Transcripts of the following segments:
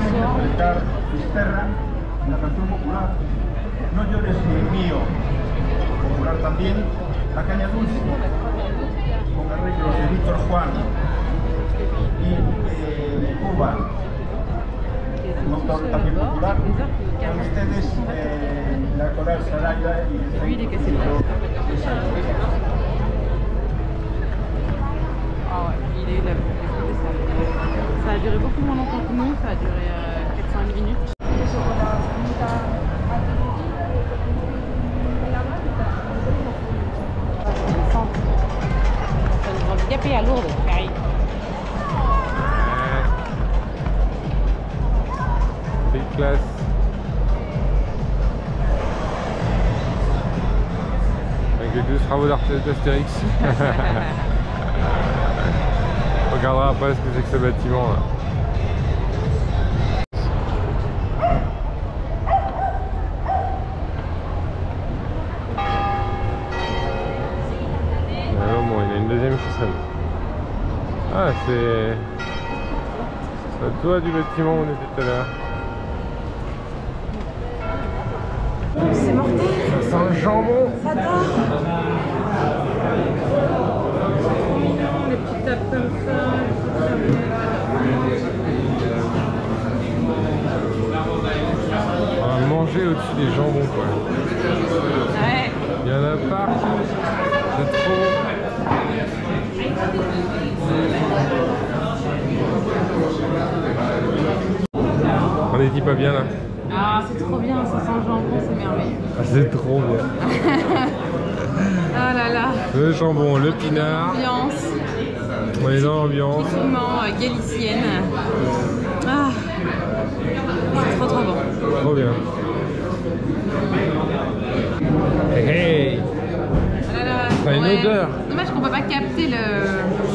interpretar Fisterra, la canción popular No llores ni mío, popular también, La caña dulce, con arreglos de Víctor Juan y Cuba, un autor también popular. Con ustedes la coral Saraya y el Ah ouais, il est là. Ça a duré beaucoup moins longtemps que nous, ça a duré 4-5 minutes. Ça nous handicapé à Lourdes, Paris. Big classe. Avec les 12 travaux d'Astérix. On regardera après ce que c'est que ce bâtiment là. Bon, il y a une deuxième qui sonne. Ah, c'est le toit du bâtiment où on était tout à l'heure. C'est mortel. Ça sent le jambon. Ça dort. Les petites tables comme ça. On va manger au-dessus des jambons quoi. Ouais. Il y en a partout. C'est trop. On est dit pas bien là. Ah, c'est trop bien, ça sent le jambon, c'est merveilleux. Ah, c'est trop bien. Ah là là. Le jambon, le pinard. Ambiance. On est dans l'ambiance. Typiquement galicienne. Ah. C'est trop trop bon. Trop bien. Hey, hey. Ah là là. Ça a une odeur. Dommage qu'on peut pas capter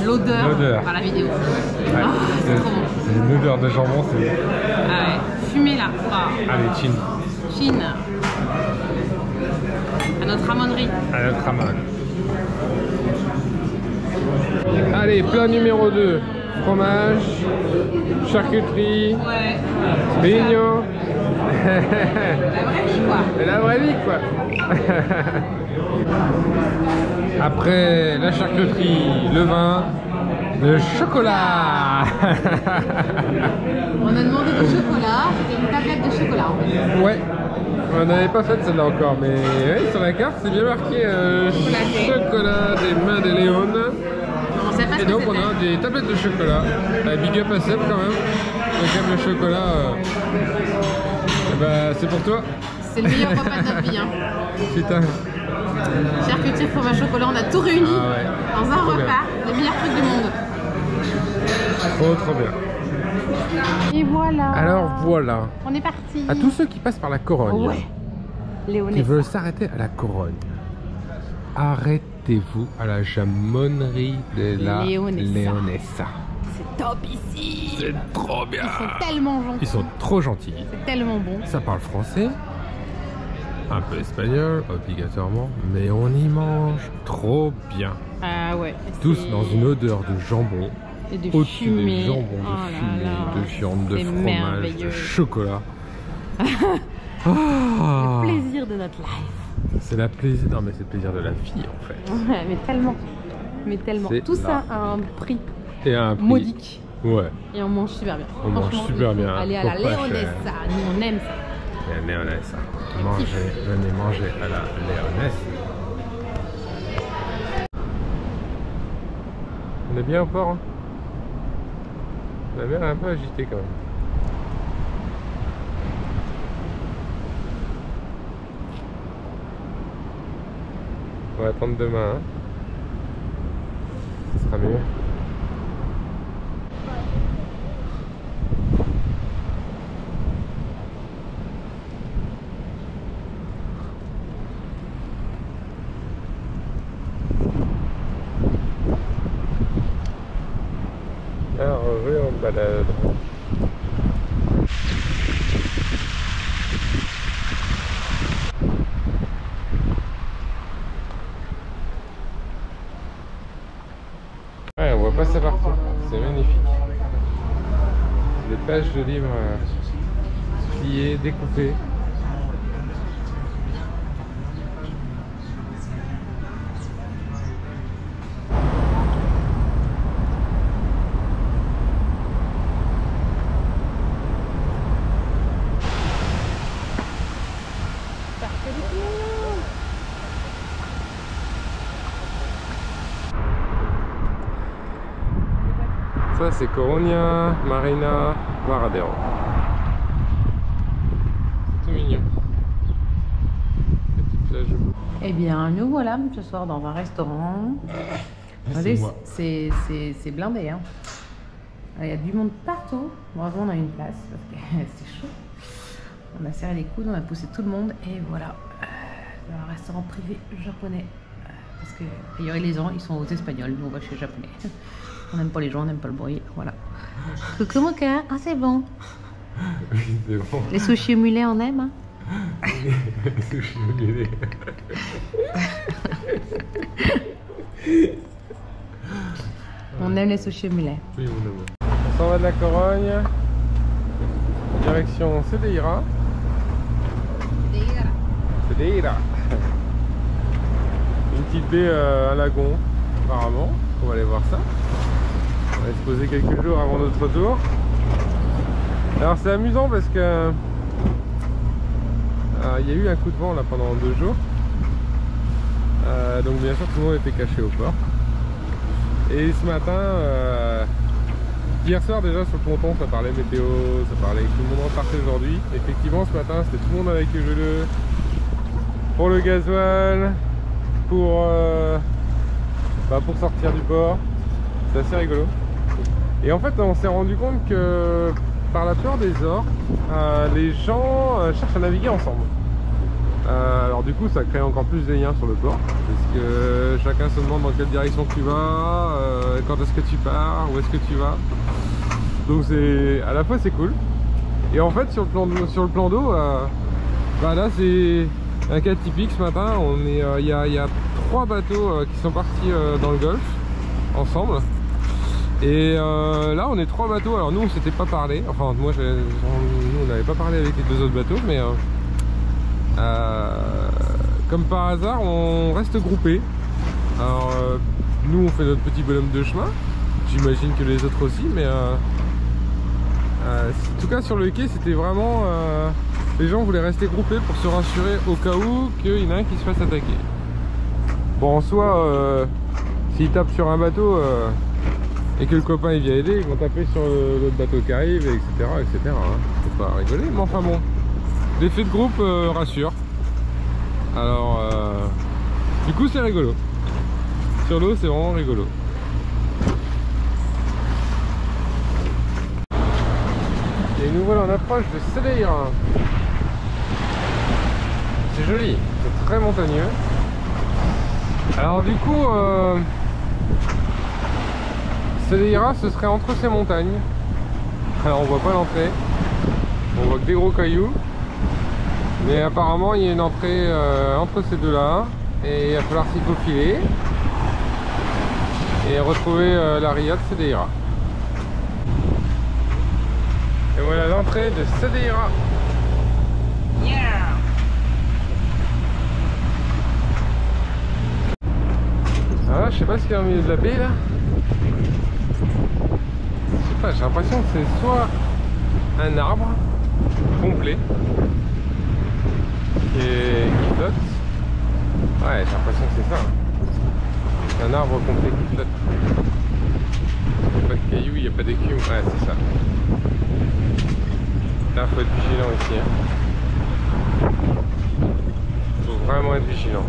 l'odeur par la vidéo. Ouais. Ah, c'est trop bon. C'est une odeur de jambon, c'est... Ah ouais. Fumé là. Ah. Allez, chin. Chine. À notre ramonnerie. À notre ramen. Allez, plat numéro 2. Fromage, charcuterie, Ouais. beignets. La vraie vie quoi. La vraie vie quoi. Après la charcuterie, le vin, le chocolat. On a demandé du chocolat, c'était une tablette de chocolat. Ouais, on n'avait pas fait celle-là encore, mais ouais, sur la carte c'est bien marqué chocolat des mains des Léones. On sait pas ce Et que donc on c'était. a des tablettes de chocolat. Big up à Seb quand même. Donc comme le chocolat, bah, c'est pour toi. C'est le meilleur repas de notre vie. Hein. Putain. Charcuterie, fromage, chocolat, on a tout réuni Ah ouais. dans un Trop repas, bien. le meilleur truc du monde. Trop bien. Et voilà. Alors voilà. On est parti. À tous ceux qui passent par la Corogne, Ouais. qui Léonessa. veulent s'arrêter à la Corogne, arrêtez-vous à la jamonnerie de la Léonessa. Léonessa. C'est top ici. C'est trop bien. Ils sont tellement gentils. Ils sont trop gentils. C'est tellement bon. Ça parle français, un peu espagnol, obligatoirement, mais on y mange trop bien. Ah ouais. Tous c'est- dans une odeur de jambon, Et de au-dessus fumée. des jambons, de Oh là fumée, là. de viande, de C'est fromage, merveilleux. de chocolat. Ah, Plaisir de notre life. c'est la plaisir. Non mais c'est le plaisir de la vie en fait. Ouais, mais tellement. Mais tellement. C'est Tout ça là. a un prix Et à un prix. modique. Ouais. Et on mange super bien. On mange Franchement, super il faut bien, aller à faut la pas cher. Léonessa. Nous on aime ça. Et la Léonessa. Venez manger à la Léonessa. On est bien au port, hein. La mer est un peu agitée quand même. On va attendre demain, hein. Ce sera mieux. Alors, oui, on balade. Ouais, on voit pas ça partout. C'est magnifique. Les pages de livres pliées, découpées. Ça c'est Coruña, Marina, Varadero. C'est tout mignon. Petite plage. Eh bien, nous voilà ce soir dans un restaurant. Regardez, c'est blindé. Hein. Il y a du monde partout. Heureusement, on a une place parce que c'est chaud. On a serré les coudes, on a poussé tout le monde et voilà. Un restaurant privé japonais. Parce que, a priori, les gens ils sont aux Espagnols. Nous, on va chez les Japonais. On n'aime pas les gens, on n'aime pas le bruit. Voilà. Coucou mon cœur. Ah, c'est bon. Oui, c'est bon. Les sushis au mulet, on aime. Hein. Les sushis au mulet. On aime les sushis au mulet. Oui, on aime. On s'en va de la Corogne. Direction Cedeira. Cedeira. Une petite baie, un lagon, apparemment. On va aller voir ça. On va se poser quelques jours avant notre retour. Alors c'est amusant parce que il y a eu un coup de vent là pendant 2 jours. Donc bien sûr tout le monde était caché au port. Et ce matin, hier soir déjà sur le ponton ça parlait météo, ça parlait que tout le monde repartait aujourd'hui. Effectivement ce matin c'était tout le monde avec le geleux pour le gasoil, pour sortir du port. C'est assez rigolo. Et en fait on s'est rendu compte que par la peur des ors, les gens cherchent à naviguer ensemble. Alors du coup ça crée encore plus des liens sur le port parce que chacun se demande dans quelle direction tu vas, quand est-ce que tu pars, où est-ce que tu vas. Donc c'est à la fois c'est cool et en fait sur le plan d'eau là c'est un cas typique. Ce matin il y a 3 bateaux qui sont partis dans le golfe ensemble et là on est 3 bateaux. Alors nous on s'était pas parlé, enfin moi nous on n'avait pas parlé avec les 2 autres bateaux, mais comme par hasard on reste groupés. Alors nous on fait notre petit bonhomme de chemin, j'imagine que les autres aussi, mais en tout cas sur le quai c'était vraiment les gens voulaient rester groupés pour se rassurer au cas où qu'il y en a un qui se fasse attaquer. Bon en soi s'ils tapent sur un bateau et que le copain il vient aider, ils vont taper sur l'autre bateau qui arrive, etc. etc. Hein. Faut pas rigoler, mais enfin bon. L'effet de groupe rassure. Alors du coup c'est rigolo. Sur l'eau c'est vraiment rigolo. Et nous voilà en approche de Cedeira. C'est joli, c'est très montagneux. Alors du coup Cedeira ce serait entre ces montagnes. Alors on voit pas l'entrée, on voit que des gros cailloux. Mais apparemment il y a une entrée entre ces deux là et il va falloir s'y faufiler et retrouver la ria de Cedeira. Et voilà l'entrée de Cedeira. Yeah. Ah, je sais pas ce qu'il y a au milieu de la baie là. Je sais pas, j'ai l'impression que c'est soit un arbre complet qui flotte. Ouais, j'ai l'impression que c'est ça. Un arbre complet qui flotte. Il n'y a pas de cailloux, il n'y a pas d'écume. Ouais, c'est ça. Là, faut être vigilant ici. Hein. Faut vraiment être vigilant.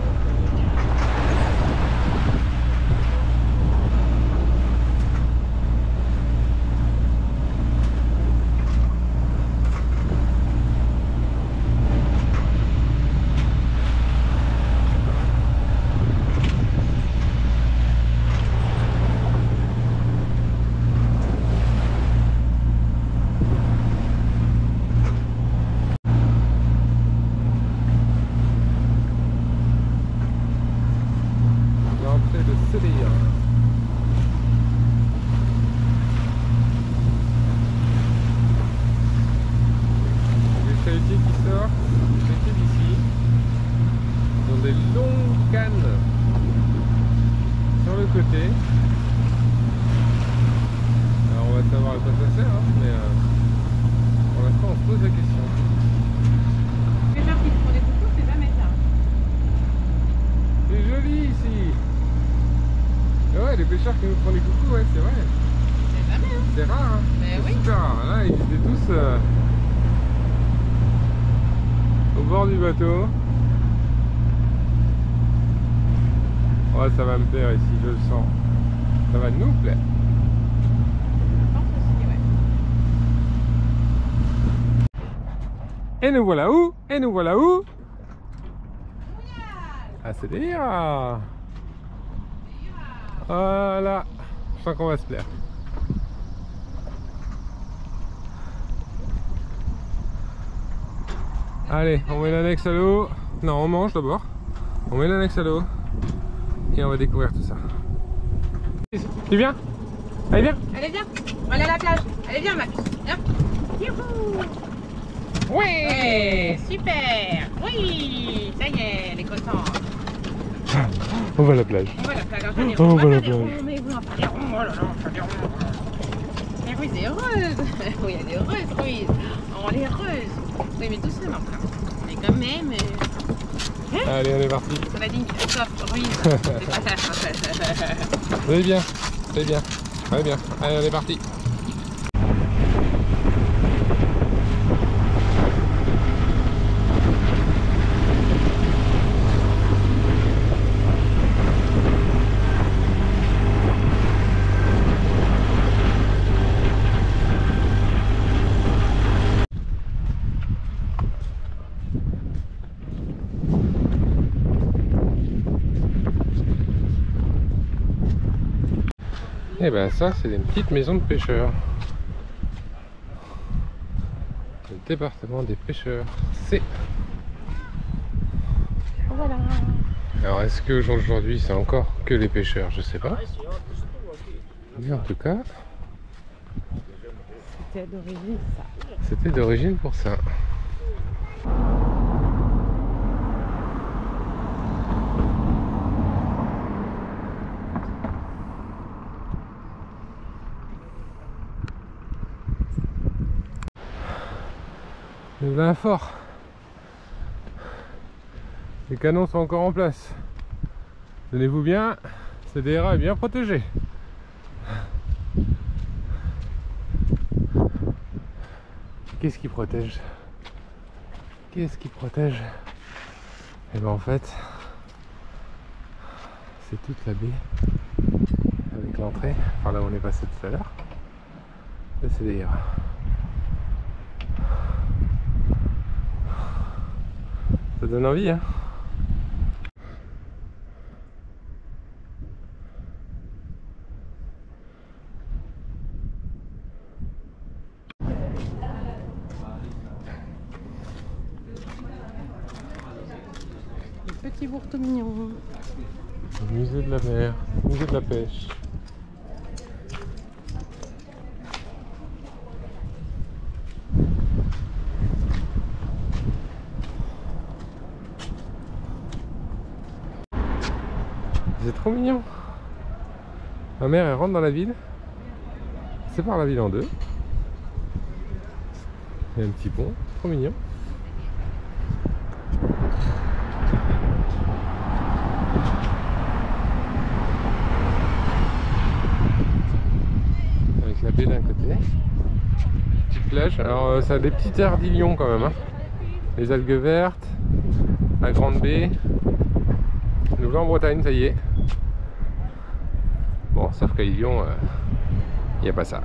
pêcheurs, pêcher d'ici. Ils ont des longues cannes sur le côté. Alors on va savoir à quoi ça sert, hein, mais pour l'instant on se pose la question. Les pêcheurs qui font des coucous, c'est jamais ça. C'est joli ici. Et ouais, les pêcheurs qui nous font des coucous, ouais, c'est vrai. C'est jamais, hein. C'est rare, hein. Mais oui. Super rare. Là, ils étaient tous au bord du bateau. Ouais, ça va me plaire ici, je le sens. Ça va nous plaire. Je pense aussi, ouais. Et nous voilà où? Et nous voilà où? Ah, c'est délire. Voilà. Je sens qu'on va se plaire. Allez, on met l'annexe à l'eau. Non, on mange d'abord. On met l'annexe à l'eau. Et on va découvrir tout ça. Tu viens? Allez, viens. Allez, viens. On va aller à la plage. Allez, viens, Max. Viens. Youhou. Ouais, super. Oui, ça y est, elle est contente. On va à la plage. On va à la plage. On On va va à la faire des plage. ronds, mais oui, on va faire des ronds. Oh là là, on va faire des ronds. Mais Ruiz est heureuse. Oui, elle est heureuse, Ruiz. Oh, elle est heureuse. Oui, mais doucement, enfin. Mais quand même... Allez, on est parti. Ça va dire sauf Ruiz. C'est pas ça. Allez bien, allez bien, allez bien. Allez, on est parti. Et ben ça, c'est une petite maison de pêcheurs. Le département des pêcheurs, c'est... Voilà. Alors est-ce qu'aujourd'hui c'est encore que les pêcheurs? Je sais pas. Mais en tout cas, C'était d'origine ça. c'était d'origine pour ça. Le vin fort. Les canons sont encore en place. Tenez-vous bien, CDRA est bien protégé. Qu'est-ce qui protège? Qu'est-ce qui protège? Et ben en fait, c'est toute la baie avec l'entrée, par là où on est passé tout à l'heure. Le CDRA. Ça donne envie, hein. Le petit bourreau mignon. Musée de la mer, musée de la pêche. C'est trop mignon. Ma mère elle rentre dans la ville, sépare la ville en deux. Il y a un petit pont, trop mignon. Avec la baie d'un côté. Petite plage, alors ça a des petits ardillons quand même. Hein. Les algues vertes, la grande baie. Nous voilà en Bretagne, ça y est. Bon, sauf qu'à Lyon, il n'y a pas ça.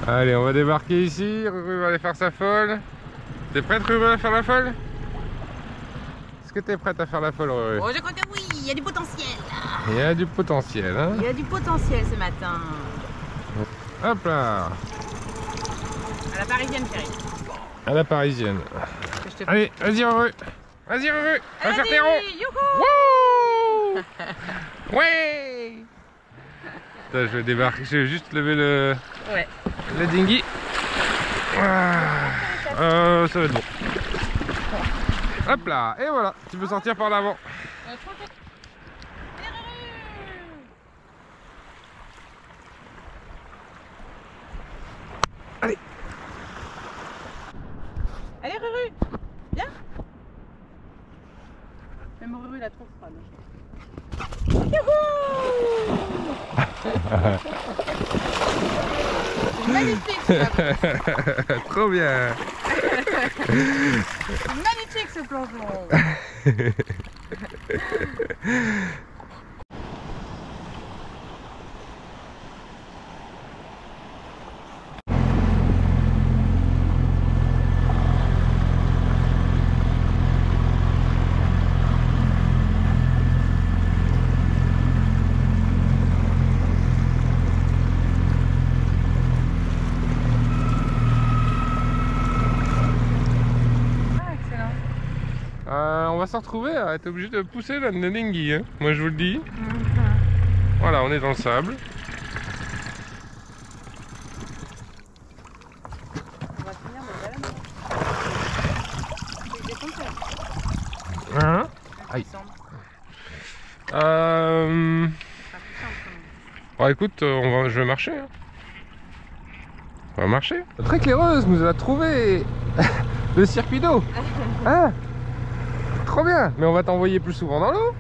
Allez, on va débarquer ici. Ruru va aller faire sa folle. T'es prête, Ruru, à faire la folle? Est-ce que t'es prête à faire la folle, Ruru? Oh, je crois que oui, il y a du potentiel. Il y a du potentiel, hein? Il y a du potentiel ce matin. Hop là! À la parisienne, chérie. À la parisienne. Allez, vas-y heureux. Vas-y heureux. Va faire tes ronds. Wouh. Ouais. Putain, je vais débarquer, je vais juste lever le... Ouais. Le dinghy. Ça va être bon. Hop là, et voilà, tu peux sortir par l'avant. Allez. Allez Ruru, viens. Même Ruru, il a trop froid. Magnifique ça. Trop bien. Magnifique ce plongeon. On va se retrouver à être obligé de pousser la dinghy, hein. Moi je vous le dis. Voilà, on est dans le sable. On va finir de Hein? Aïe. Bon, écoute, je vais marcher. Hein. On va marcher. Très claireuse nous a trouvé le circuit d'eau. Hein? Trop bien. Mais on va t'envoyer plus souvent dans l'eau.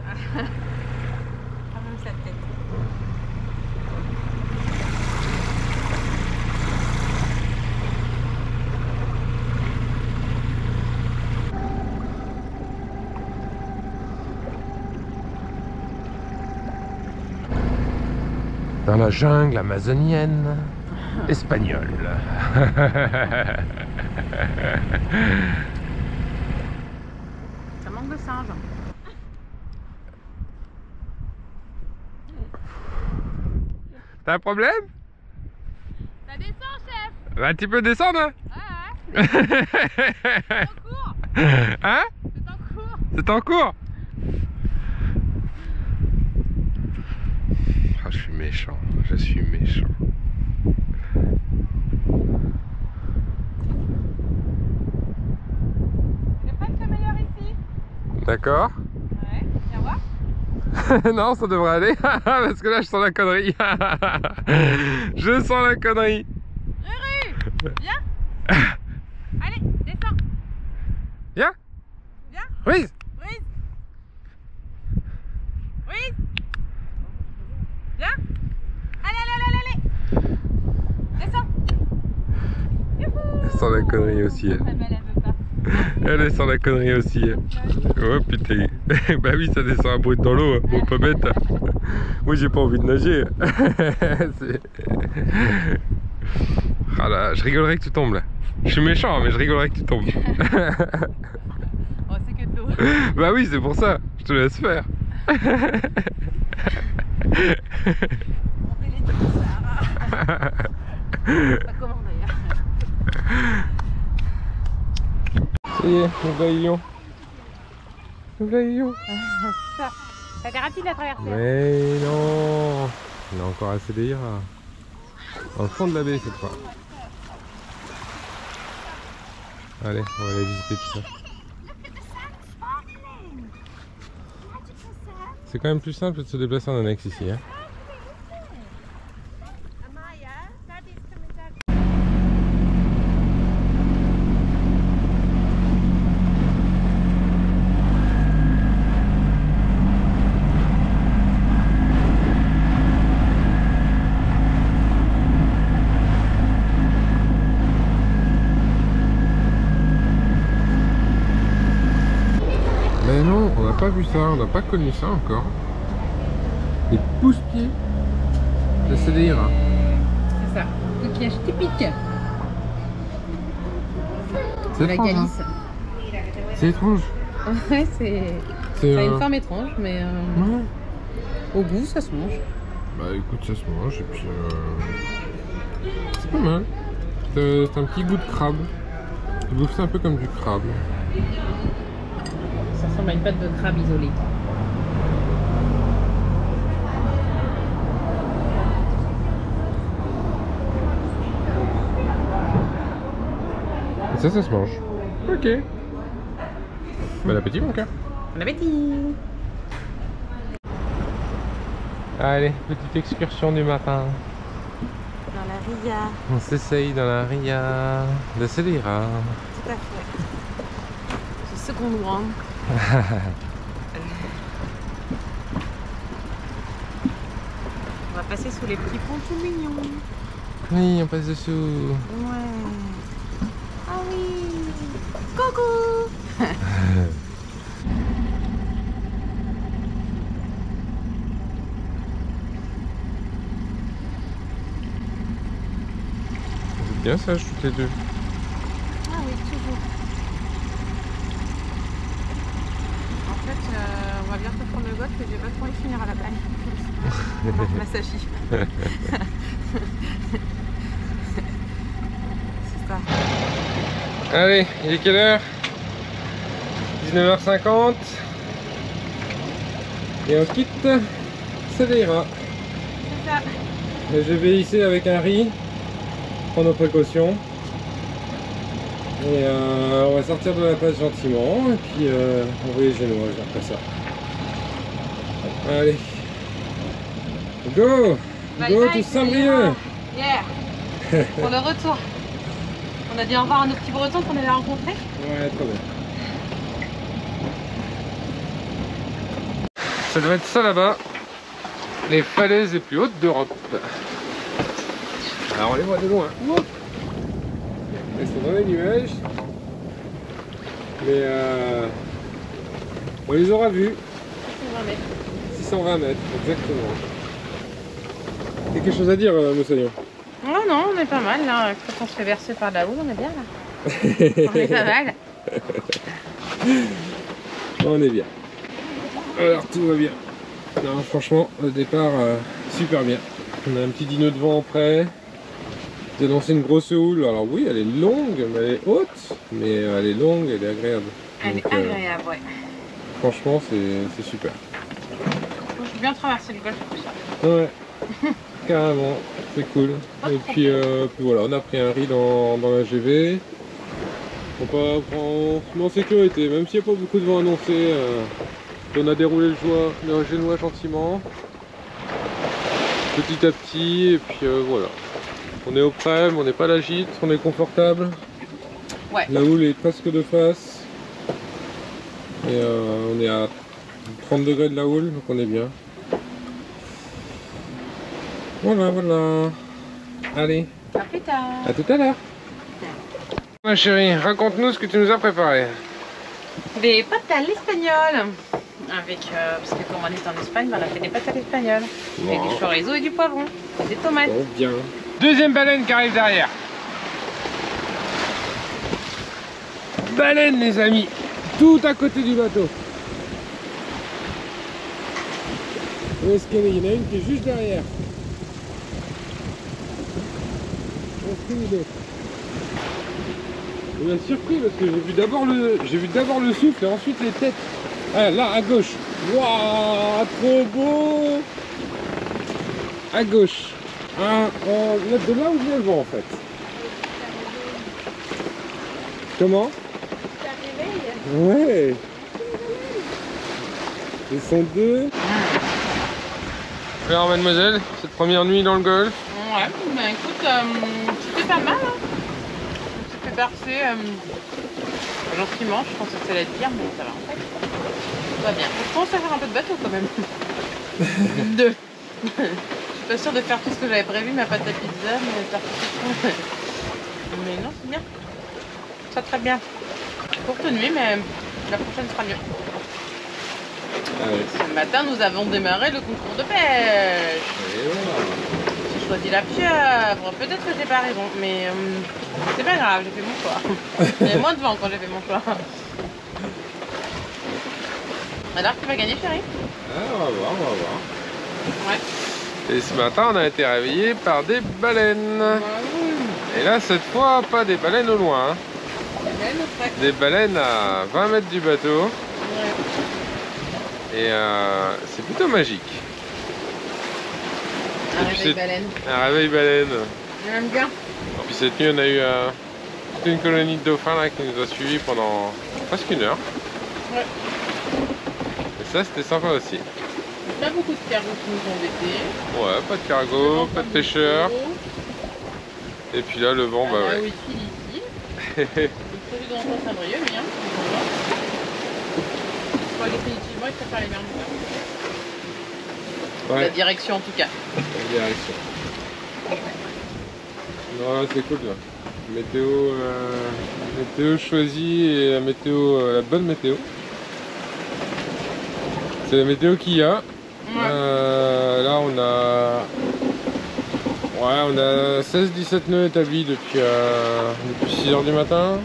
Dans la jungle amazonienne espagnole. Ça manque de singe. T'as un problème? Ça descend, chef. Bah tu peux descendre, hein? Ouais. C'est en cours. Hein? C'est en cours. C'est en cours? Ah, je suis méchant, je suis méchant. Il est presque meilleur ici. D'accord. Ouais, viens voir. Non, ça devrait aller, parce que là je sens la connerie. Je sens la connerie. Ruru, viens. Allez, descends. Viens. Viens. Oui. Ruiz. Ruiz. Viens. Allez, allez, allez, allez. Descends. Youhou. Elle sent la connerie aussi. Elle. Ah, mais elle veut pas. Elle sent la connerie aussi. Oh putain. Bah oui, ça descend à brut dans l'eau, hein. Bon, pas bête. Moi j'ai pas envie de nager. Ah là, je rigolerais que tu tombes là. Je suis méchant, mais je rigolerais que tu tombes. Oh, c'est que de l'eau. Bah oui, c'est pour ça. Je te laisse faire. Montez les deux, Sarah. Pas comment d'ailleurs. Ça y est, nous voyons. Nous voyons. Ça t'est rapide la traversée. Mais non. On a encore assez d'air. Dans le fond de la baie cette fois. Allez, on va aller visiter tout ça. C'est quand même plus simple de se déplacer en annexe ici. Hein. Mais non, on n'a pas vu ça, on n'a pas connu ça encore. Des pousse-pieds de CDI. C'est ça, coquillage typique. C'est La étrange, Galice. hein. C'est étrange. Ouais, c'est. Ça a une forme étrange, mais Ouais. au goût, ça se mange. Bah écoute, ça se mange et puis c'est pas mal. C'est un petit goût de crabe. Il bouffe ça un peu comme du crabe. Ça ressemble à une pâte de crabe isolée. Et ça se mange. Ok. Bon appétit mon cœur. Bon appétit. Allez, petite excursion du matin. Dans la ria. On s'essaye dans la ria de Célira. Tout à fait. C'est second one. On va passer sous les petits ponts tout mignons. Oui, on passe dessous. Ouais. Ah oui. Coucou. C'est bien ça, toutes les deux. Ah oui, toujours. En fait, on va bientôt prendre le golf et j'ai pas trop envie de finir à la balle. Masashi. C'est ça. Allez, il est quelle heure? 19h50. Et on quitte Célira. C'est ça. Et je vais ici avec un riz. Prendre nos précautions. Et on va sortir de la place gentiment. Et puis on va les génois après ça. Allez. Go! Bye Go bye, to Saint-Brieuc! Yeah. Pour le retour. On a dit au revoir à nos petits bretons qu'on avait rencontrés. Ouais, trop bien. Ça doit être ça là-bas. Les falaises les plus hautes d'Europe. Alors on les voit de loin. Elles sont dans les nuages. Mais on les aura vus. 620 mètres. 620 mètres, exactement. Quelque chose à dire, Moussaillon? Oh non, on est pas mal là. Quand on se fait verser par la houle, on est bien là. On est pas mal. On est bien. Alors tout va bien. Non, franchement, le départ, super bien. On a un petit dino de vent prêt. J'ai lancé une grosse houle. Alors oui, elle est longue, mais elle est haute. Mais elle est longue, elle est agréable. Elle est agréable, ouais. Franchement, c'est super. J'ai bien traversé le golfe tout ça. Ouais, carrément, c'est cool. Et puis voilà, on a pris un riz dans la GV. On peut prendre en sécurité, même s'il n'y a pas beaucoup de vent annoncé. On a déroulé le génois gentiment, petit à petit, et puis voilà. On est au prêt, mais on n'est pas à la gîte, on est confortable. Ouais. La houle est presque de face. Et on est à 30 degrés de la houle, donc on est bien. Voilà, voilà. Allez, À plus tard. à tout à l'heure. Ma chérie, raconte-nous ce que tu nous as préparé. Des pâtes à l'espagnol. Avec, parce que comme on est en Espagne, on a fait des pâtes à l'espagnol. Avec du chorizo et du poivron. Et des tomates. Bon, bien. Deuxième baleine qui arrive derrière. Baleine, les amis. Tout à côté du bateau. Où est-ce qu'elle est? Il y en a une qui est juste derrière. Où est-ce qu'elle est? On m'a surpris parce que j'ai vu d'abord le souffle et ensuite les têtes. Ah, là, à gauche. Waouh, trop beau. À gauche. Ah, de là où vient le vent en fait. Comment? Ouais. Ils sont deux. Alors mademoiselle, cette première nuit dans le golfe. Ouais, bah écoute, c'était pas mal. Hein. On s'est fait bercer gentiment, je pensais que ça allait être pire, mais ça va en fait. Tout va bien. Je pense à faire un peu de bateau quand même. Deux. Je suis pas sûre de faire tout ce que j'avais prévu, ma pâte à pizza, mais faire tout ce mais non, c'est bien. Ça très bien. Courte nuit, mais la prochaine sera mieux. Ah ouais. Ce matin, nous avons démarré le concours de pêche. Et voilà. J'ai choisi la pieuvre. Peut-être que j'ai pas raison, mais c'est pas grave, j'ai fait mon choix. Il y avait moins de vent quand j'ai fait mon choix. Alors, tu vas gagner, chérie? Ah, on va voir, on va voir. Ouais. Et ce matin, on a été réveillés par des baleines. Et là, cette fois, pas des baleines au loin. Hein. Des baleines à 20 mètres du bateau. Ouais. Et c'est plutôt magique. Un réveil baleine. Un réveil baleine. J'aime bien. Et puis cette nuit on a eu toute une colonie de dauphins là, qui nous a suivis pendant presque 1 heure. Ouais. Et ça c'était sympa aussi. Pas beaucoup de cargos qui nous ont embêtés. Ouais, pas de cargo, pas de pêcheurs. Et puis là le vent, bah ouais. Oui, ici. Le produit d'enfant Saint-Brieuc, lui, hein. Définitivement, il préfère les Bermudes. Ouais. La direction en tout cas. La direction. Non, c'est cool là. Météo choisie et la météo, la bonne météo. C'est la météo qu'il y a. Ouais. Là on a 16-17 nœuds établis depuis 6 h du matin.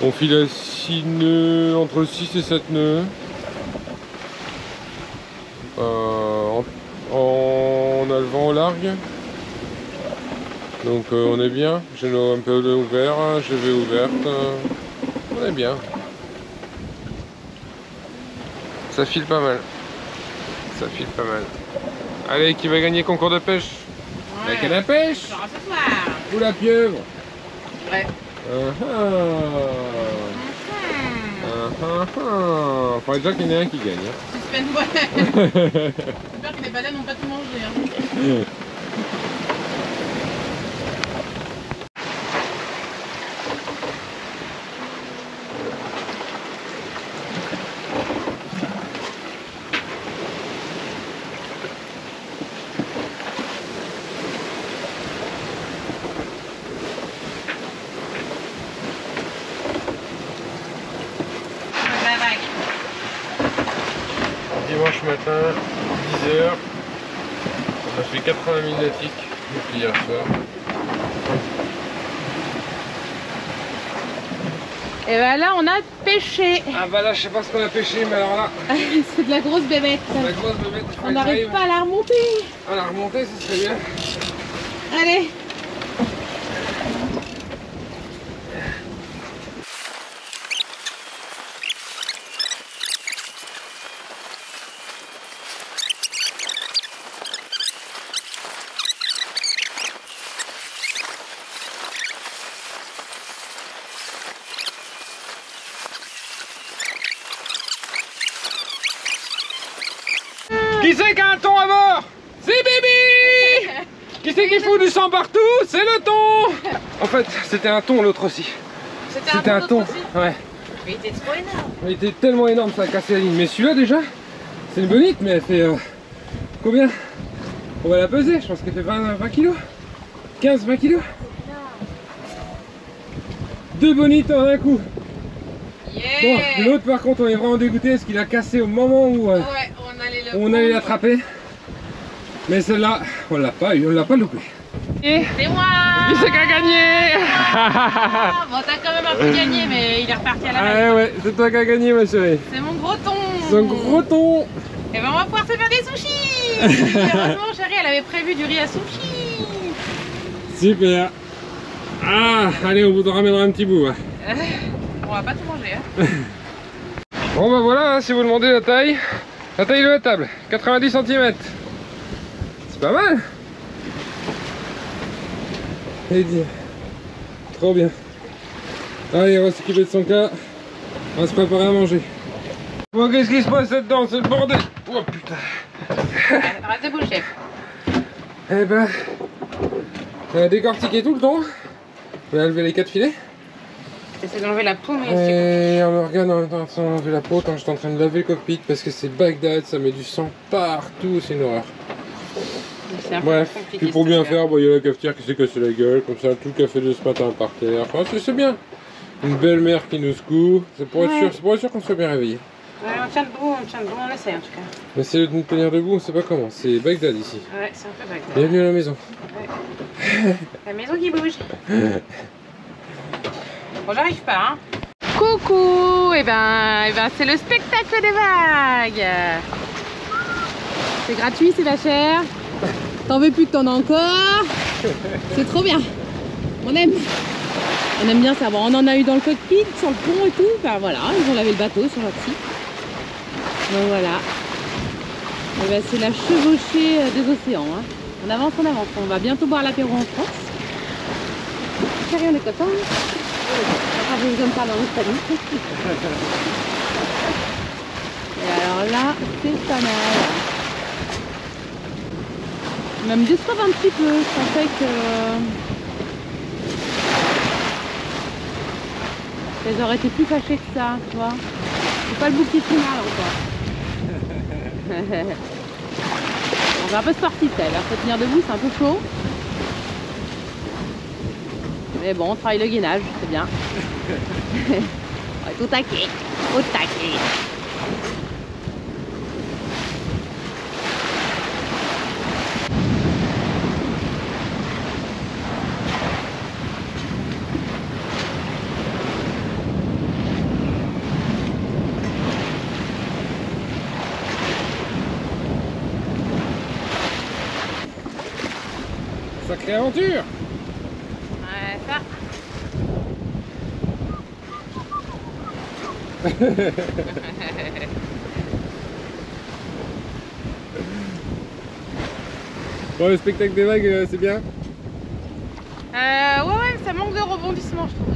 On file à 6 nœuds, entre 6 et 7 nœuds. On a le vent au largue. Donc on est bien. J'ai un peu ouvert, GV ouverte. On est bien. Ça file pas mal. Ça file pas mal. Allez, qui va gagner concours de pêche? Ouais. La canne à pêche Ce soir. ou la pieuvre? Ouais. Faudrait déjà qu'il y en ait un qui gagne. Hein. Suspense, ouais. J'espère que les baleines n'ont pas tout mangé. Hein. Dimanche matin, 10 h. On a fait 80 000 nautiques depuis hier soir. Et bah là on a pêché. Ah bah là je sais pas ce qu'on a pêché, mais alors là c'est de la grosse bébête. la grosse bébête. On n'arrive pas à la remonter. À la remonter, ça serait bien. Allez. Qui c'est qui a un thon à bord? C'est Bibi. Qui c'est qui fout du sang partout? C'est le thon. En fait, c'était un thon l'autre aussi. C'était un thon, ouais. Mais il était trop énorme. Il était tellement énorme, ça a cassé la ligne. Mais celui-là déjà, c'est une bonite, mais elle fait combien? On va la peser, je pense qu'elle fait 20 kg. 15-20 kg. 2 bonites en un coup. Yeah. Bon, l'autre par contre on est vraiment dégoûté parce qu'il a cassé au moment où Ouais, on allait l'attraper. Mais celle-là, on l'a pas eu, on l'a pas loupé. C'est moi. Qui c'est qui a gagné? Bon, t'as quand même un peu gagné, mais il est reparti à la main. Ah ouais, c'est toi qui a gagné ma chérie. C'est mon gros thon. C'est un gros thon. Et ben on va pouvoir se faire des sushis. Heureusement chérie, elle avait prévu du riz à sushi. Super. Ah, allez, on vous en ramènera un petit bout. Ouais. On va pas tout manger. Hein. Bon bah voilà, hein, si vous demandez la taille de la table, 90 cm. C'est pas mal. Et dire. Trop bien. Allez, on va s'occuper de son cas. On va se préparer à manger. Bon, qu'est-ce qui se passe là-dedans? C'est le bordel. Oh putain. Arrête de bouger. Eh ben, on a décortiqué tout le temps. On a levé les 4 filets. J'essaie d'enlever la peau, mais Et on me regarde en même temps sans enlever la peau quand j'étais en train de laver le cockpit parce que c'est Bagdad, ça met du sang partout, c'est une horreur. Bref, puis pour bien faire, il y a la cafetière qui s'est cassée la gueule, comme ça, tout le café de ce matin par terre. Enfin, c'est bien. Une belle mer qui nous secoue, c'est pour être sûr qu'on soit bien réveillé. Ouais, on tient debout, on essaie en tout cas. Mais c'est de nous tenir debout, on sait pas comment, c'est Bagdad ici. Ouais, c'est un peu Bagdad. Bienvenue à la maison. Ouais. La maison qui bouge. Bon, j'arrive pas, hein. Coucou, et ben c'est le spectacle des vagues. C'est gratuit, c'est pas cher. T'en veux plus que t'en as encore. C'est trop bien. On aime. On aime bien ça. Bon, on en a eu dans le cockpit, sur le pont et tout. Ben voilà, ils ont lavé le bateau sur leur site. Donc voilà. Et ben, c'est la chevauchée des océans. Hein. On avance, on avance. On va bientôt boire l'apéro en France. Chérie, on est content. On va comme ça dans l'Australie. Et alors là, c'est pas mal. Ils me déçoivent un petit peu. Je pensais qu'elles auraient été plus fâchées que ça, tu vois. C'est pas le bouquet final encore. On est un peu sportif, elle. Faut tenir debout, c'est un peu chaud. Mais bon, on travaille le gainage, c'est bien. On est au taquet, au taquet. Sacrée aventure! Ouais, ça. Bon, le spectacle des vagues, c'est bien? Ouais, ça manque de rebondissement, je trouve.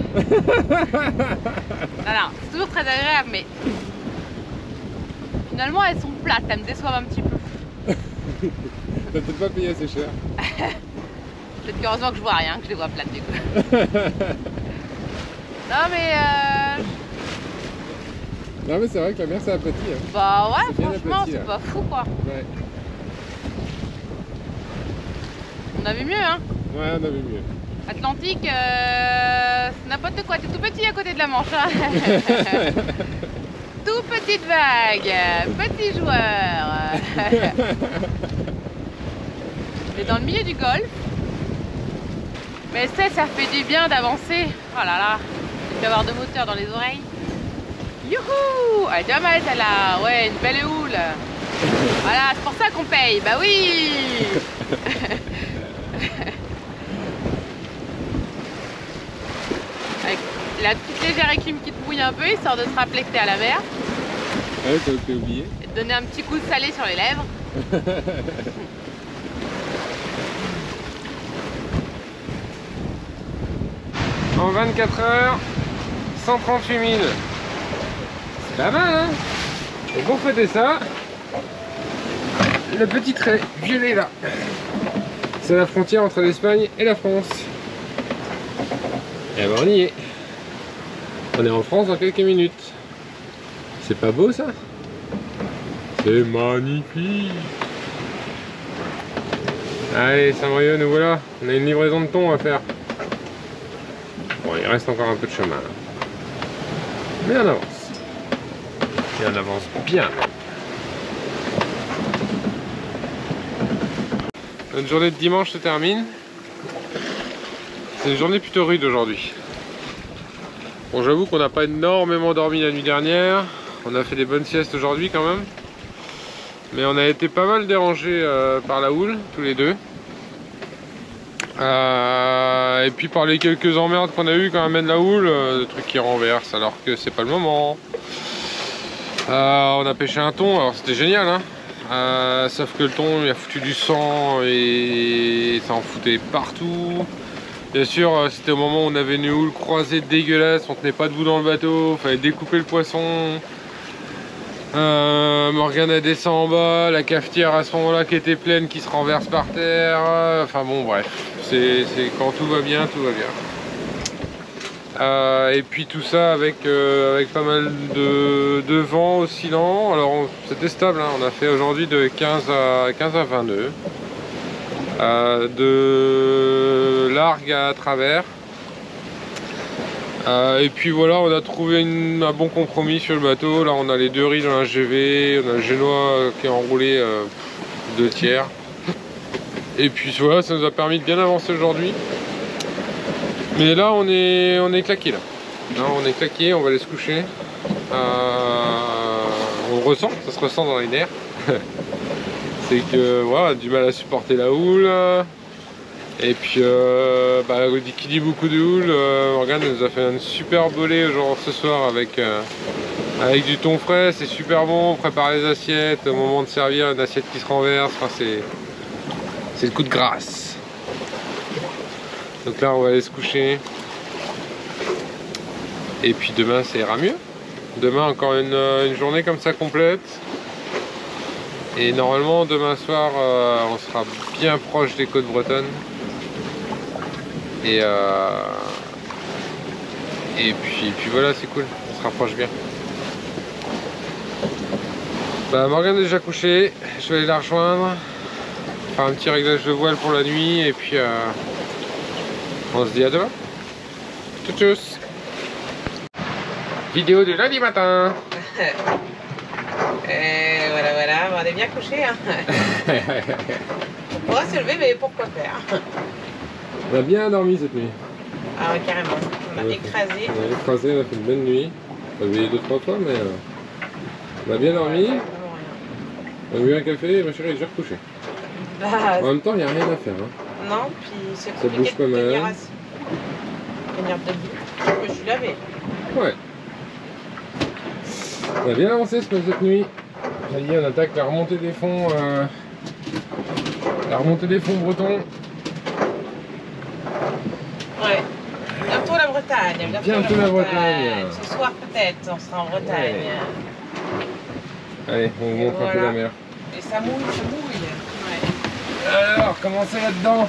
Alors, c'est toujours très agréable, mais finalement, elles sont plates, elles me déçoivent un petit peu. T'as peut-être pas payé assez cher. Peut-être qu'heureusement que je vois rien, que je les vois plates du coup. Non mais Non mais c'est vrai que la mer c'est aplati. Hein. Bah ouais, c'est franchement, c'est pas fou quoi. Ouais. On a vu mieux hein. Ouais, on a vu mieux. Atlantique, c'est n'importe quoi, t'es tout petit à côté de la Manche. Hein. Tout petite vague, petit joueur. On est dans le milieu du golfe. Mais ça fait du bien d'avancer. Oh là là, il faut avoir de moteur dans les oreilles. Youhou! Elle est pas mal celle-là, ouais, une belle houle. Voilà, c'est pour ça qu'on paye, bah oui. Avec la petite légère écume qui te mouille un peu, histoire de se rappeler que t'es à la mer. Ouais, t'as oublié. Et te donner un petit coup de salé sur les lèvres. En 24 heures, 138 000. C'est pas mal, hein? Et pour fêter ça, le petit trait violet là, c'est la frontière entre l'Espagne et la France. Et ben on y est. On est en France dans quelques minutes. C'est pas beau ça? C'est magnifique. Allez Saint-Brieuc, nous voilà. On a une livraison de thon à faire. Bon, il reste encore un peu de chemin. Mais on avance. Et on avance bien. Notre journée de dimanche se termine. C'est une journée plutôt rude aujourd'hui. Bon, j'avoue qu'on n'a pas énormément dormi la nuit dernière. On a fait des bonnes siestes aujourd'hui quand même. Mais on a été pas mal dérangés par la houle, tous les deux. Et puis par les quelques emmerdes qu'on a eu quand on amène la houle, des trucs qui renversent alors que c'est pas le moment. On a pêché un thon, alors c'était génial hein. Sauf que le thon il a foutu du sang et ça en foutait partout. Bien sûr c'était au moment où on avait une houle croisée dégueulasse, on tenait pas debout dans le bateau, fallait découper le poisson. Morgane a descend en bas, la cafetière à ce moment là qui était pleine qui se renverse par terre, enfin bon bref, c'est quand tout va bien, tout va bien. Et puis tout ça avec pas mal de vent oscillant, alors c'était stable, hein. On a fait aujourd'hui de 15 à 20 nœuds, de largue à travers. Et puis voilà, on a trouvé un bon compromis sur le bateau. Là on a les deux riz dans la GV, on a le génois qui est enroulé 2 tiers. Et puis voilà, ça nous a permis de bien avancer aujourd'hui. Mais là on est claqué là. Là on est claqué, on va aller se coucher. On le ressent, ça se ressent dans les nerfs. C'est que voilà, on a du mal à supporter la houle. Et puis, qui dit beaucoup de houle, Morgane nous a fait un super bolé genre ce soir avec du thon frais, c'est super bon. On prépare les assiettes, au moment de servir, une assiette qui se renverse, enfin, c'est le coup de grâce. Donc là on va aller se coucher. Et puis demain ça ira mieux. Demain encore une journée comme ça complète. Et normalement demain soir on sera bien proche des côtes bretonnes. Et puis voilà, c'est cool, on se rapproche bien. Morgane est déjà couchée, je vais aller la rejoindre, faire un petit réglage de voile pour la nuit et puis on se dit à demain. Tchuss. Vidéo de lundi matin. Voilà, on est bien couché. Hein. On pourra se lever, mais pourquoi faire? On a bien dormi cette nuit. Ah ouais, carrément. On a écrasé. On a écrasé, on a fait une bonne nuit. On a veillé 2-3 fois, mais on a bien dormi. On a bu un café et ma chérie est déjà recouchée. En même temps, il n'y a rien à faire. Hein. Non, puis c'est ça bouge pas mal. Tenir debout. Je me suis lavé. Ouais. On a bien avancé cette nuit. J'ai dit, on attaque la remontée des fonds. Bretons. Ouais. Bientôt la Bretagne. Bientôt la Bretagne. Ce soir peut-être, on sera en Bretagne. Ouais. Allez, on vous montre un peu la mer. Et ça mouille, Ouais. Alors, comment c'est là-dedans?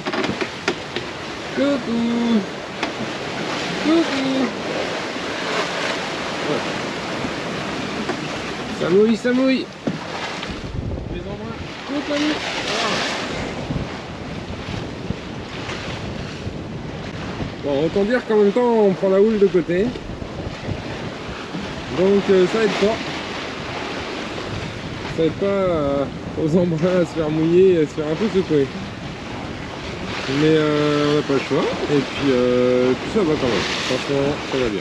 Coucou. Coucou. Ouais. Ça mouille. Les embruns. Coucou. Bon, autant dire qu'en même temps, on prend la houle de côté. Donc, ça aide pas. Ça aide pas aux embruns à se faire mouiller et à se faire un peu secouer. Mais on n'a pas le choix. Et puis ça va quand même. Franchement, ça va bien.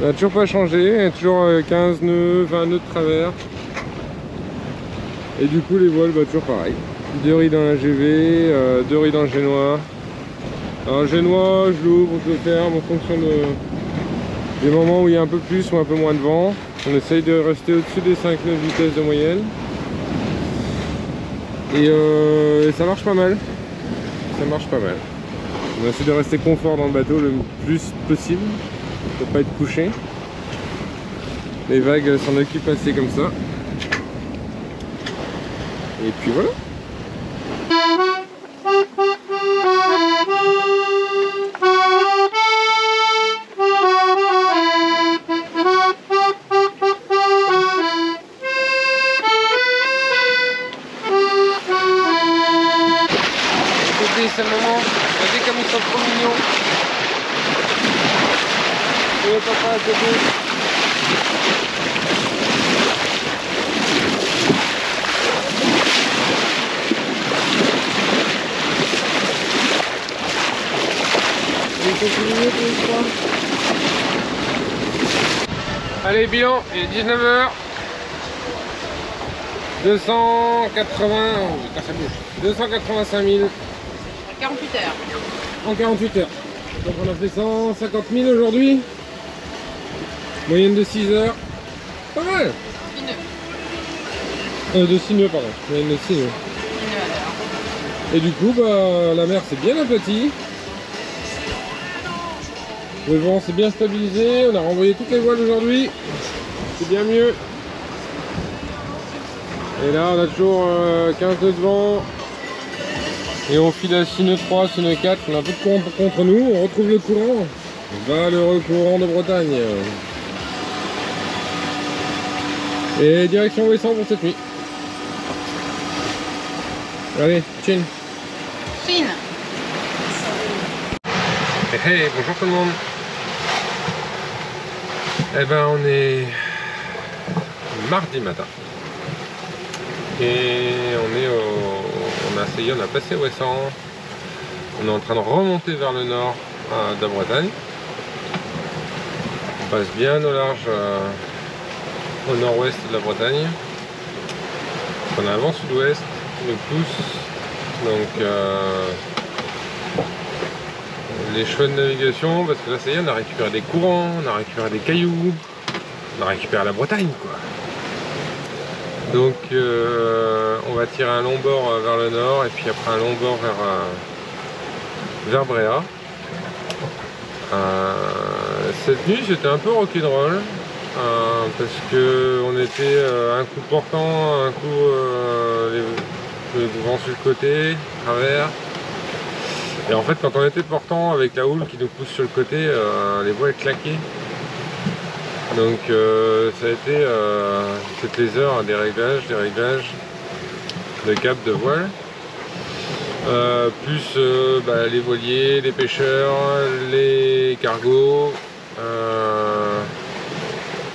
On n'a toujours pas changé. Il y a toujours 15 nœuds, 20 nœuds de travers. Et du coup les voiles, toujours pareil. 2 riz dans la GV, 2 riz dans le génois. Alors le génois, je l'ouvre, je le ferme en fonction des moments où il y a un peu plus ou un peu moins de vent. On essaye de rester au-dessus des 5-9 vitesses de moyenne. Et ça marche pas mal. Ça marche pas mal. On essaie de rester confort dans le bateau le plus possible pour pas être couché. Les vagues s'en occupent assez comme ça. Et puis voilà. C'est le moment. Regardez comme ils sont trop mignons. Et le papa à côté. Allez, bilan, il est 19h. 285 000. 48 heures. En 48 heures. Donc on a fait 150 000 aujourd'hui. Moyenne de 6 heures. Pas mal. 6 nœuds. De 6 nœuds, pardon. Moyenne de 6 nœuds. 6 nœuds à l'heure. Et du coup, la mer s'est bien aplatie. Le vent s'est bien stabilisé. On a renvoyé toutes les voiles aujourd'hui. C'est bien mieux. Et là, on a toujours 15 nœuds de vent. Et on file à 6 nœuds 3, 6 nœuds 4, on a un peu de courant contre nous, on retrouve le courant. Valeureux courant de Bretagne. Et direction Ouessant pour cette nuit. Allez, chin. Chin. Hey, bonjour tout le monde. Eh ben on est mardi matin. Et on a essayé, on a passé Ouessant. On est en train de remonter vers le nord de la Bretagne. On passe bien au large au nord-ouest de la Bretagne. on a un vent sud-ouest qui nous pousse. Donc les choix de navigation, parce que là ça y est, on a récupéré des courants, on a récupéré des cailloux, on a récupéré la Bretagne quoi. Donc on va tirer un long bord vers le nord et puis après un long bord vers Bréa. Cette nuit c'était un peu rock'n'roll parce que on était un coup portant, un coup le vent sur le côté, travers. Et en fait quand on était portant avec la houle qui nous pousse sur le côté, les voiles claquaient. Donc ça a été toutes les heures des réglages de cap de voile. Plus les voiliers, les pêcheurs, les cargos.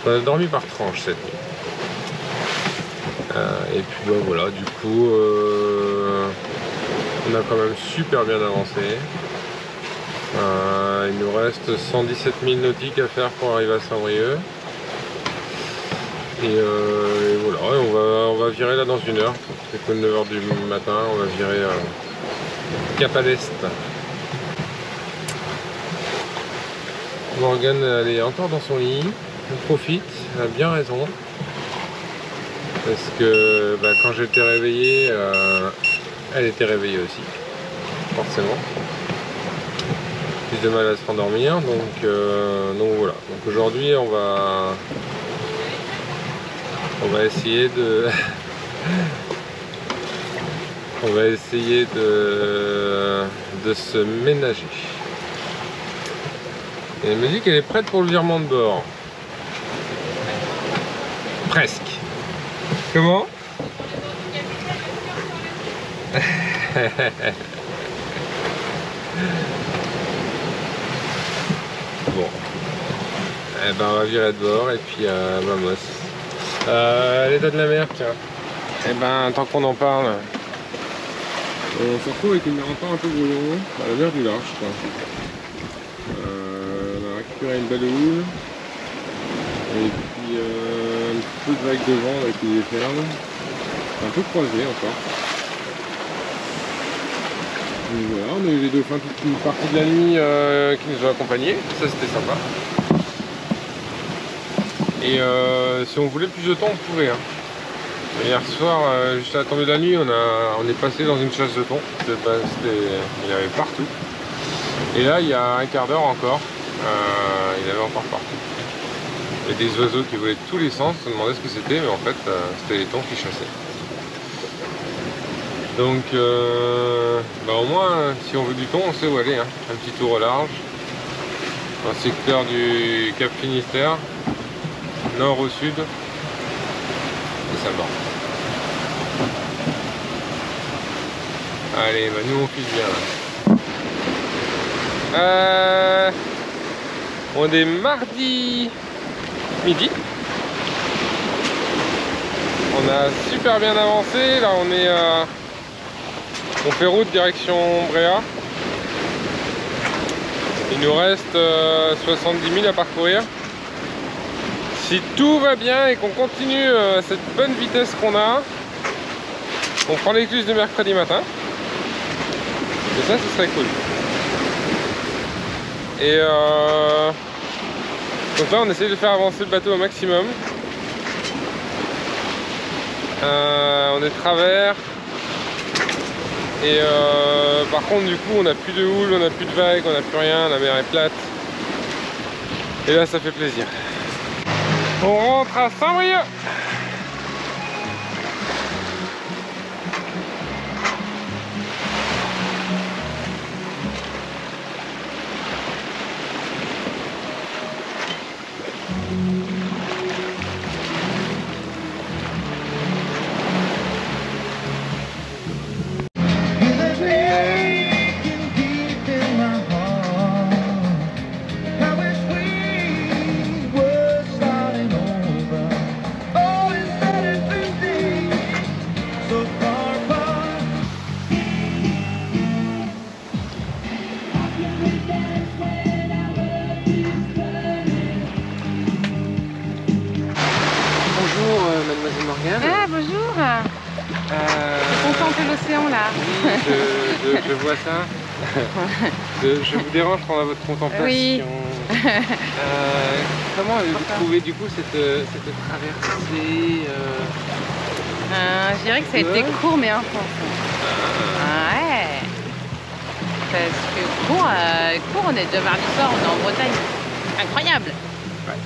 On a dormi par tranche cette nuit. Et puis voilà, du coup on a quand même super bien avancé. Il nous reste 117 000 nautiques à faire pour arriver à Saint-Brieuc. Et voilà, on va virer là dans une heure. C'est que 9h du matin, on va virer Cap à l'Est. Morgane, elle est encore dans son lit. Elle profite, elle a bien raison. Parce que quand j'étais réveillé, elle était réveillée aussi. Forcément. Plus de mal à se rendormir. Donc voilà. Donc aujourd'hui, on va essayer de de se ménager. Et elle me dit qu'elle est prête pour le virement de bord. Presque. Comment? Bon. Eh ben on va virer de bord et puis vamos. L'état de la mer, tiens. Eh ben tant qu'on en parle, on se retrouve avec une mer encore un peu brouillon, la mer du large quoi. On a récupéré une belle houle et puis un petit peu de vague de vent là, qui déferle, un peu croisé encore. Donc voilà, on a eu les dauphins toute une partie de la nuit qui nous ont accompagnés, ça c'était sympa. Et si on voulait plus de temps, on pouvait. Hein. Hier soir, juste à la tombée de la nuit, on est passé dans une chasse de thon. Il y avait partout. Et là, il y a un quart d'heure encore, il y avait encore partout. Il y a des oiseaux qui volaient de tous les sens. On se demandait ce que c'était, mais en fait, c'était les thons qui chassaient. Donc, au moins, si on veut du thon, on sait où aller. Hein. Un petit tour au large, dans le secteur du Cap Finistère. Nord au sud et ça va. Allez, nous on file bien là. On est mardi midi. On a super bien avancé. Là on fait route direction Bréa. Il nous reste 70 000 à parcourir. Si tout va bien et qu'on continue à cette bonne vitesse qu'on a, on prend l'écluse de mercredi matin. Et ça, ce serait cool. Et donc là, on essaie de faire avancer le bateau au maximum. On est de travers. Et par contre, du coup, on n'a plus de houle, on n'a plus de vagues, on n'a plus rien, la mer est plate. Et là, ça fait plaisir. On rentre à Saint-Brieuc. Oh, je vois ça. Je vous dérange pendant votre contemplation. Oui. Comment avez-vous trouvé du coup cette traversée Je dirais que ça a été court mais intense. Ouais. Parce que court, on est déjà mardi soir, on est en Bretagne. Incroyable. Ouais.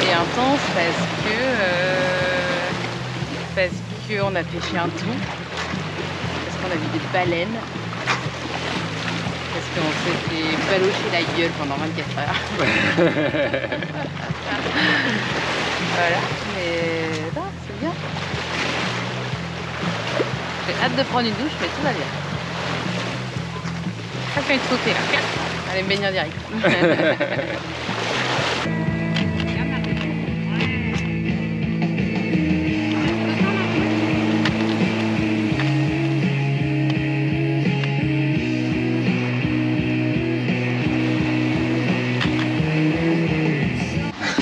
Et intense parce qu'on a pêché un thon, parce qu'on a vu des baleines, parce qu'on s'était baloché la gueule pendant 24 heures. Voilà, mais non, c'est bien. J'ai hâte de prendre une douche, mais tout va bien. Ça fait une sautée là. Allez me baigner en direct.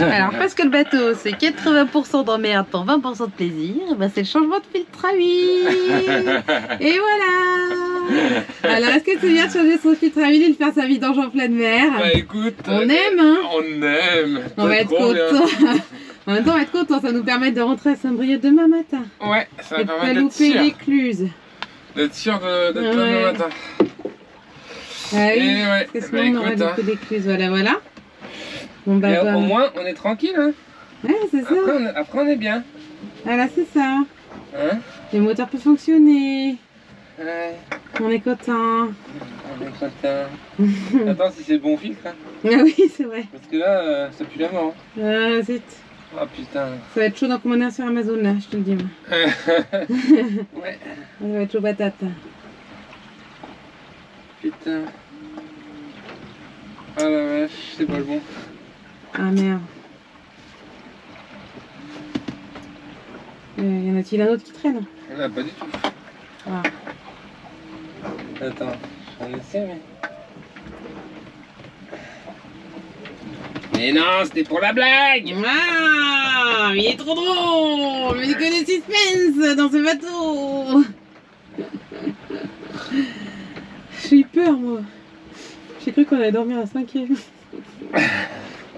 Alors, parce que le bateau, c'est 80% d'emmerde pour 20% de plaisir, ben c'est le changement de filtre à huile. Et voilà. Alors, est-ce que c'est bien de changer son filtre à huile et de faire sa vidange en pleine mer? Bah écoute, on aime, hein. On aime. On va être content. En même temps, on va être content, ça nous permet de rentrer à Saint-Brieuc demain matin. Ouais, ça va permettre d'être louper l'écluse. D'être sûr d'être là demain matin. Ah oui, et ouais, parce que sinon on aurait loupé l'écluse, voilà. Bon, bah, au moins, on est tranquille, hein. Ouais, c'est ça. Après, on est bien. Voilà, c'est ça. Hein? Le moteur peut fonctionner. Ouais. On est content. On est content. Attends, si c'est le bon filtre. Hein. Ah oui, c'est vrai. Parce que là, ça pue la mort. Ah, zut. Oh putain. Ça va être chaud d'en commander sur Amazon, là, je te le dis. Ouais. Ça va être chaud patate. Putain. Ah la vache, c'est pas le bon. Ah merde. Y en a-t-il un autre qui traîne? Ah, pas du tout. Ah. Attends, j'en essaie, mais non, c'était pour la blague. Ah, il est trop drôle. Mais il y a que des suspense dans ce bateau. J'ai eu peur, moi. J'ai cru qu'on allait dormir à 5e.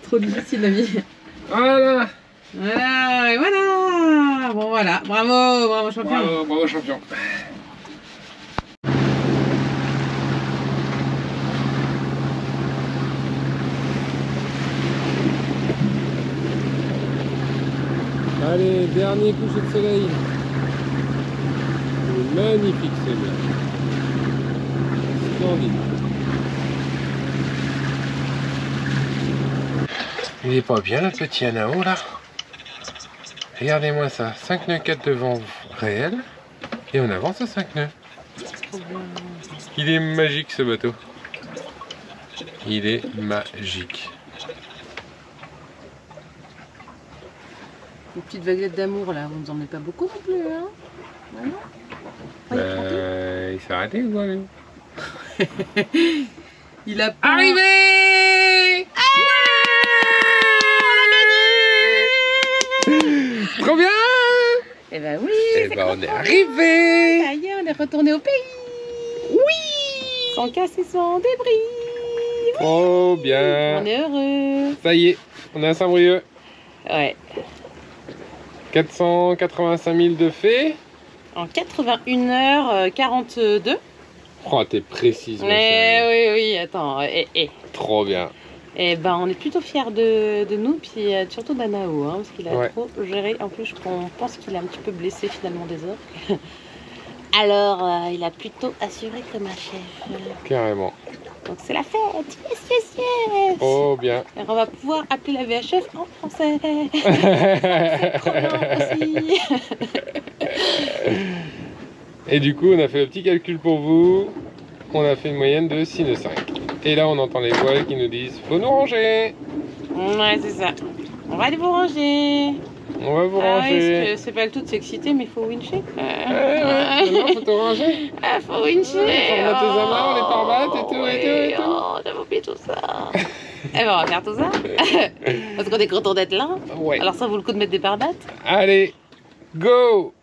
Trop difficile la vie. Voilà. Voilà, et voilà. Bon voilà, bravo champion. Bravo champion. Allez, dernier coucher de soleil. Une magnifique semaine. Splendide. Il est pas bien le petit Anao là. Regardez-moi ça, 5 nœuds 4 de vent réel et on avance à 5 nœuds. Il est magique ce bateau. Il est magique. Une petite vaguelette d'amour là, vous nous en mettez pas beaucoup non plus, hein? Il s'est arrêté ou quoi lui? Il a pas... Arrivé! Trop bien! Eh ben oui! Eh ben on est arrivé! Ça y est, on est retourné au pays! Oui! Sans casse et sans débris! Trop bien! On est heureux! Ça y est, on est à Saint-Brieuc. Ouais. 485 000 de fait. En 81h42. Oh, t'es précise, ma chérie. Oui, attends. Trop bien. Et ben, on est plutôt fiers de nous, puis surtout d'Anao, hein, parce qu'il a trop géré. En plus, on pense qu'il a un petit peu blessé finalement des orques. Alors, il a plutôt assuré comme un chef. Carrément. Donc c'est la fête. Yes. Oh, bien. Et on va pouvoir appeler la VHF en français. C'est trop bien aussi. Et du coup, on a fait le petit calcul pour vous. On a fait une moyenne de 6 nœuds 5. Et là, on entend les voiles qui nous disent « Faut nous ranger !» Ouais, c'est ça. On va aller vous ranger. On va vous ranger. C'est pas le tout de s'exciter, mais il faut wincher. Non, faut te ranger. Faut wincher. Faut remettre tes amarres, les pare-battes et tout. Oh, j'avais oublié tout ça. Eh ben, on va faire tout ça. Parce qu'on est content d'être là. Ouais. Alors ça vaut le coup de mettre des pare-battes. Allez, go!